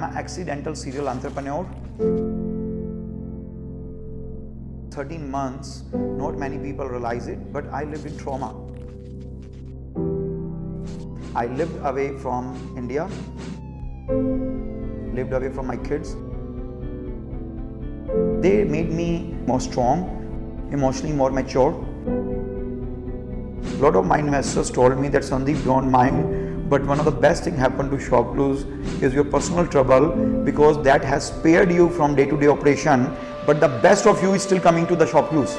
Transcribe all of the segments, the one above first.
I'm an accidental serial entrepreneur. 13 months, not many people realize it, but I lived in trauma. I lived away from India, lived away from my kids. They made me more strong, emotionally more mature. A lot of my investors told me that Sandeep, don't mind, but one of the best things happened to ShopClues is your personal trouble, because that has spared you from day-to-day operation, but the best of you is still coming to the ShopClues.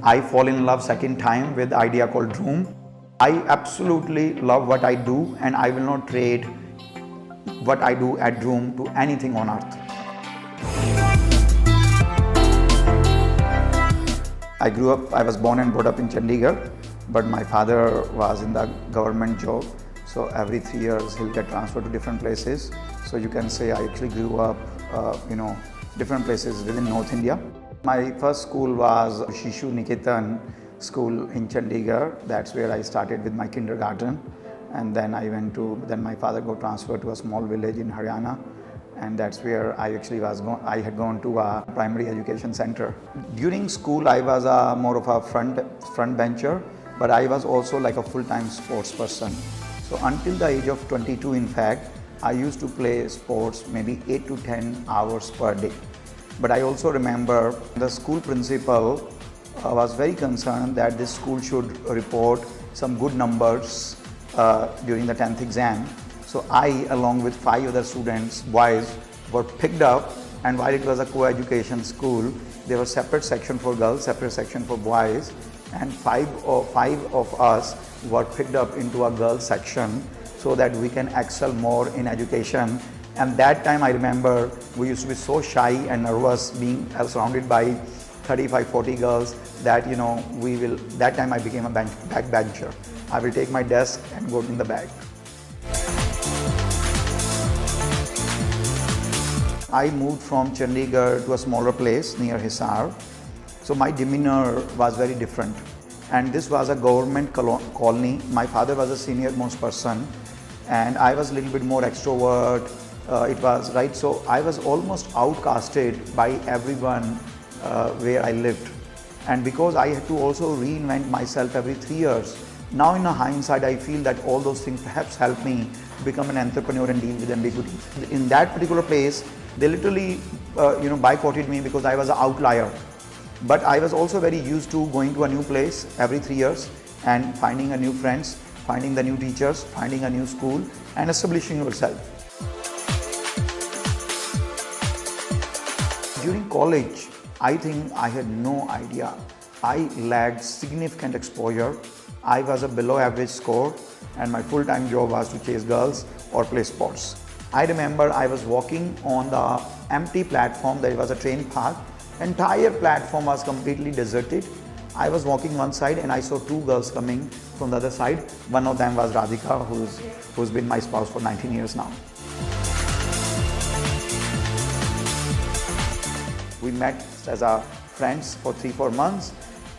I fall in love second time with the idea called Droom. I absolutely love what I do, and I will not trade what I do at Droom to anything on earth. I was born and brought up in Chandigarh, but my father was in the government job. So every 3 years he'll get transferred to different places. So you can say I actually grew up, different places within North India. My first school was Shishu Niketan school in Chandigarh. That's where I started with my kindergarten. And then then my father got transferred to a small village in Haryana. And that's where I actually I had gone to a primary education center. During school, I was more of a front bencher, but I was also like a full-time sports person. So until the age of 22, in fact, I used to play sports maybe 8 to 10 hours per day. But I also remember the school principal was very concerned that this school should report some good numbers during the 10th exam. So I, along with 5 other students, boys, were picked up, and while it was a co-education school, there was separate section for girls, separate section for boys, and five of us were picked up into a girls section so that we can excel more in education. And that time I remember we used to be so shy and nervous being surrounded by 35-40 girls that that time I became a backbencher. I will take my desk and go in the back. I moved from Chandigarh to a smaller place near Hisar. So my demeanor was very different. And this was a government colony. My father was a senior most person, and I was a little bit more extrovert. So I was almost outcasted by everyone where I lived. And because I had to also reinvent myself every 3 years, now in hindsight I feel that all those things perhaps helped me become an entrepreneur and deal with ambiguity. In that particular place, they literally boycotted me because I was an outlier. But I was also very used to going to a new place every 3 years and finding a new friends, finding the new teachers, finding a new school, and establishing yourself. During college, I think I had no idea. I lacked significant exposure. I was a below average score, and my full-time job was to chase girls or play sports. I remember I was walking on the empty platform. There was a train park. Entire platform was completely deserted. I was walking one side and I saw 2 girls coming from the other side. One of them was Radhika, who's been my spouse for 19 years now. We met as friends for 3-4 months,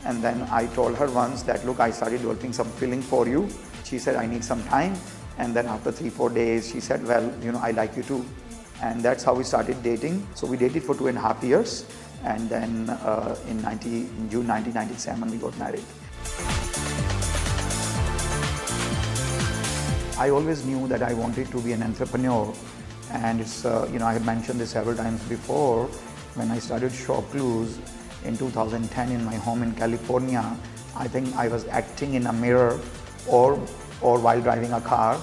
and then I told her once that, look, I started developing some feeling for you. She said, I need some time. And then after 3-4 days, she said, well, I like you too. And that's how we started dating. So we dated for 2.5 years. And then in June 1997, we got married. I always knew that I wanted to be an entrepreneur. And it's, I had mentioned this several times before. When I started ShopClues in 2010 in my home in California, I think I was acting in a mirror or while driving a car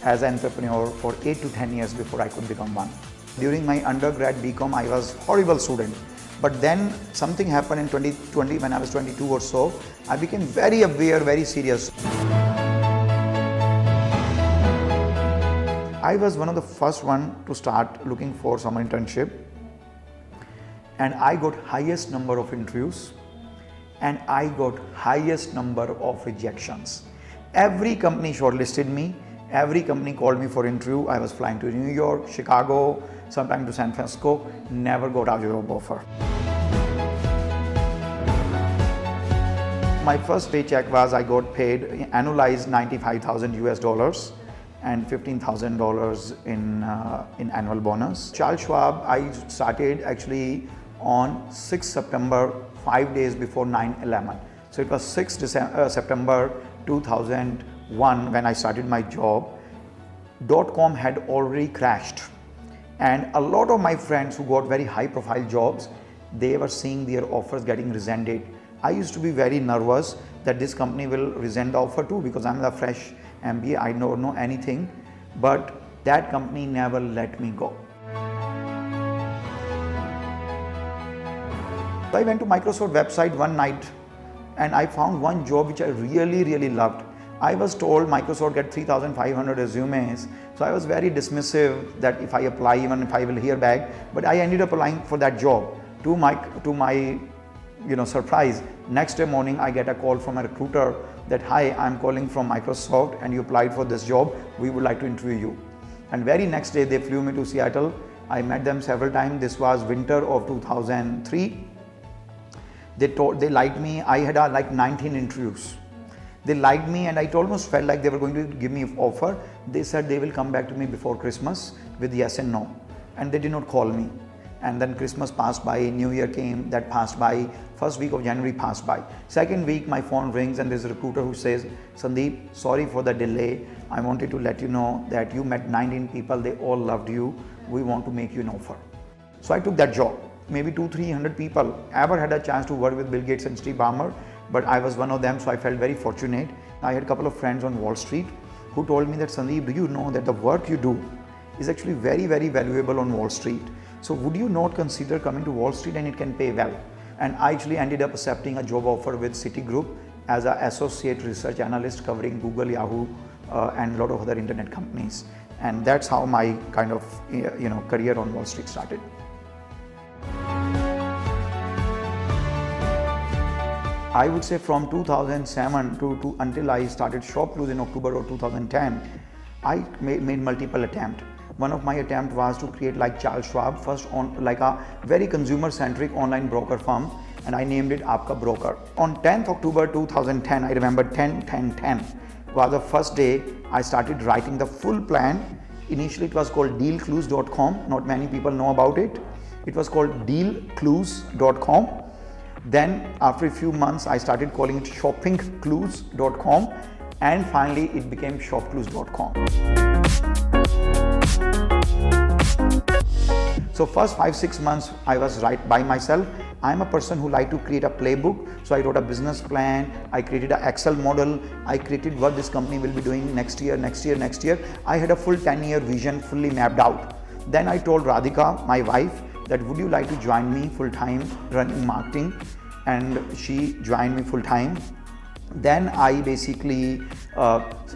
as an entrepreneur for 8 to 10 years before I could become one. During my undergrad BCom, I was a horrible student. But then something happened in 2020 when I was 22 or so. I became very aware, very serious. I was one of the first one to start looking for some internship. And I got highest number of interviews, and I got highest number of rejections. Every company shortlisted me, Every company called me for interview. I was flying to New York, Chicago, sometimes to San Francisco, never got a job offer. My first paycheck was I got paid annualized 95,000 US dollars and $15,000 in annual bonus. Charles Schwab, I started actually on 6 September, 5 days before 9/11. So it was 6 September 2001 when I started my job. .com had already crashed, and a lot of my friends who got very high profile jobs, they were seeing their offers getting rescinded. I used to be very nervous that this company will rescind the offer too, because I'm the fresh MBA, I don't know anything, but that company never let me go. So I went to Microsoft website one night and I found one job which I really loved. I was told Microsoft get 3,500 resumes, so I was very dismissive that if I apply, even if I will hear back, but I ended up applying for that job. To my surprise, next day morning I get a call from a recruiter that, hi, I'm calling from Microsoft and you applied for this job, we would like to interview you. And very next day they flew me to Seattle. I met them several times. This was winter of 2003. They liked me. I had like 19 interviews. They liked me and I almost felt like they were going to give me an offer. They said they will come back to me before Christmas with yes and no, and they did not call me. And then Christmas passed by, New Year came, that passed by, first week of January passed by. Second week my phone rings and there's a recruiter who says, Sandeep, sorry for the delay. I wanted to let you know that you met 19 people, they all loved you. We want to make you an offer. So I took that job. Maybe 200-300 people ever had a chance to work with Bill Gates and Steve Ballmer, but I was one of them, so I felt very fortunate. I had a couple of friends on Wall Street who told me that, Sandeep, do you know that the work you do is actually very valuable on Wall Street? So would you not consider coming to Wall Street and it can pay well? And I actually ended up accepting a job offer with Citigroup as an associate research analyst covering Google, Yahoo, and a lot of other internet companies. And that's how my kind of career on Wall Street started. I would say from 2007 to until I started ShopClues in October of 2010, I made multiple attempts. One of my attempts was to create like Charles Schwab, first on like a very consumer-centric online broker firm, and I named it Aapka Broker. On 10th October 2010, I remember 10 was the first day I started writing the full plan. Initially it was called dealclues.com, not many people know about it. It was called dealclues.com. Then after a few months I started calling it shoppingclues.com, and finally it became shopclues.com. So first 5-6 months I was right by myself. I'm a person who like to create a playbook. So I wrote a business plan, I created an Excel model, I created what this company will be doing next year. I had a full 10-year vision fully mapped out. Then I told Radhika, my wife, that would you like to join me full-time running marketing? And she joined me full-time. Then I basically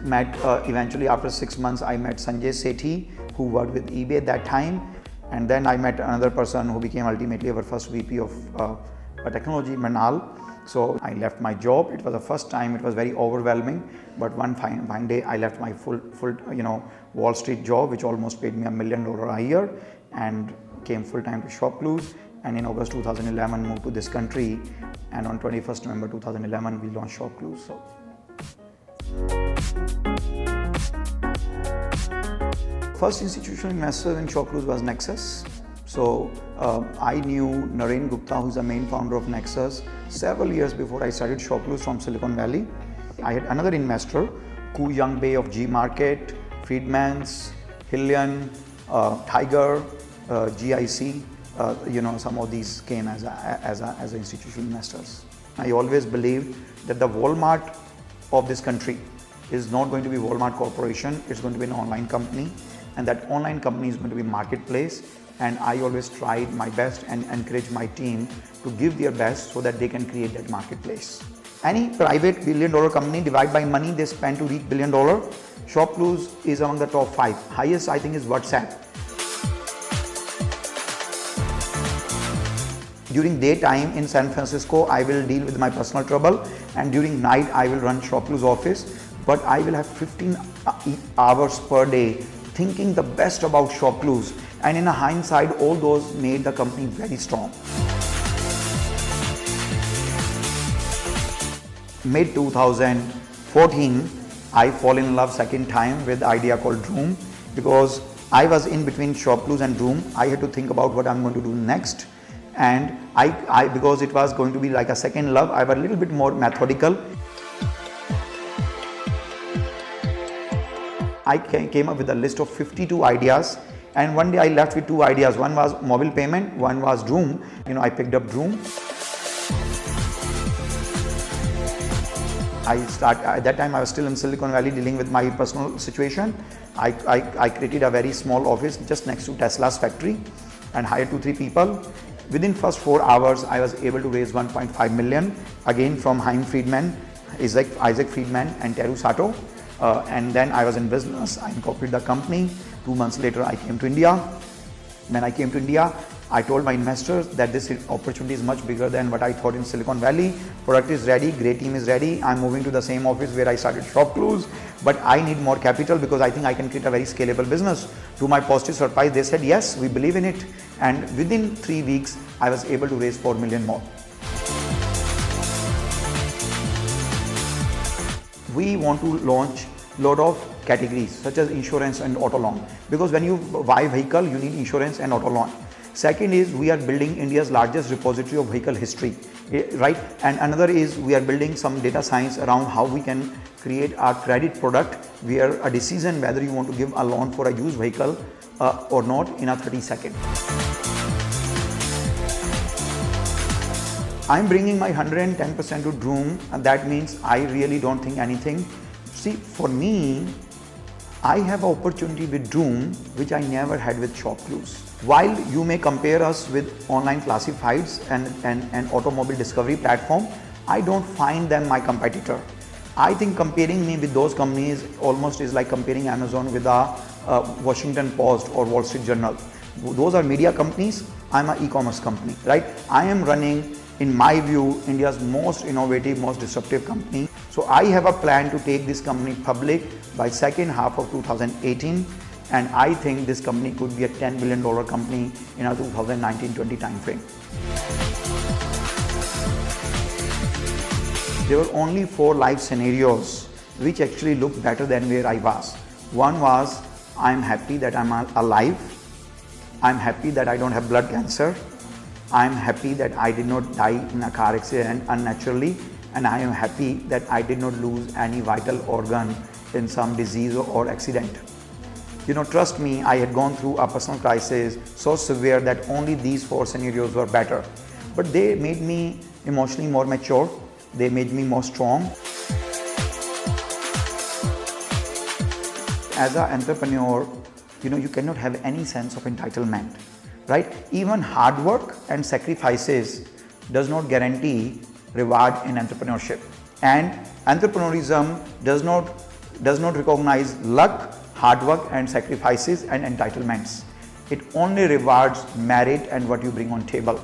met, eventually after 6 months, I met Sanjay Sethi, who worked with eBay at that time. And then I met another person who became ultimately our first VP of technology, Manal. So I left my job. It was the first time, it was very overwhelming. But one fine day, I left my full Wall Street job, which almost paid me $1 million a year, and came full-time to ShopClues. And in August 2011, moved to this country. And on 21st November 2011, we launched ShopClues. So. First institutional investor in ShopClues was Nexus. So I knew Naren Gupta, who's the main founder of Nexus, several years before I started ShopClues from Silicon Valley. I had another investor, Ku Young Bae of G Market, Friedman's, Hillian, Tiger, GIC. Some of these came as institutional investors. I always believed that the Walmart of this country is not going to be Walmart Corporation, it's going to be an online company, and that online company is going to be marketplace. And I always tried my best and encourage my team to give their best so that they can create that marketplace. Any private $1 billion company divide by money they spend to reach $1 billion, ShopClues is among the top 5. Highest I think is WhatsApp. During daytime in San Francisco, I will deal with my personal trouble, and during night I will run ShopClues office. but I will have 15 hours per day thinking the best about ShopClues, and in a hindsight, all those made the company very strong. Mid 2014, I fall in love second time with the idea called Droom, because I was in between ShopClues and Droom. I had to think about what I'm going to do next, and I because it was going to be like a second love, I was a little bit more methodical. I came up with a list of 52 ideas, and one day I left with 2 ideas. One was mobile payment, one was Droom. I picked up Droom. At that time I was still in Silicon Valley dealing with my personal situation. I created a very small office just next to Tesla's factory and hired 2-3 people. Within first 4 hours, I was able to raise 1.5 million, again from Chaim Friedman, Isaac Friedman and Teru Sato. And then I was in business. I incorporated the company. 2 months later, I came to India. When I came to India, I told my investors that this opportunity is much bigger than what I thought in Silicon Valley. Product is ready, great team is ready. I'm moving to the same office where I started ShopClues, but I need more capital because I think I can create a very scalable business. To my positive surprise, they said, yes, we believe in it. And within 3 weeks, I was able to raise 4 million more. We want to launch a lot of categories such as insurance and auto loan, because when you buy a vehicle, you need insurance and auto loan. Second is we are building India's largest repository of vehicle history, right? And another is we are building some data science around how we can create our credit product where a decision whether you want to give a loan for a used vehicle or not in a 30 seconds. I'm bringing my 110% to Droom, and that means I really don't think anything. See, for me, I have an opportunity with Droom which I never had with ShopClues. While you may compare us with online classifieds and automobile discovery platform, I don't find them my competitor. I think comparing me with those companies almost is like comparing Amazon with a Washington Post or Wall Street Journal. Those are media companies. I'm an e-commerce company, right? I am running, in my view, India's most innovative, most disruptive company. So I have a plan to take this company public by second half of 2018, and I think this company could be a $10 billion company in a 2019-20 timeframe. There were only 4 life scenarios which actually looked better than where I was. One was, I'm happy that I'm alive. I'm happy that I don't have blood cancer. I'm happy that I did not die in a car accident unnaturally, and I am happy that I did not lose any vital organ in some disease or accident. Trust me, I had gone through a personal crisis so severe that only these 4 scenarios were better. But they made me emotionally more mature. They made me more strong. As an entrepreneur, you cannot have any sense of entitlement, right? Even hard work and sacrifices does not guarantee reward in entrepreneurship. And entrepreneurism does not recognize luck, hard work and sacrifices and entitlements. It only rewards merit and what you bring on table.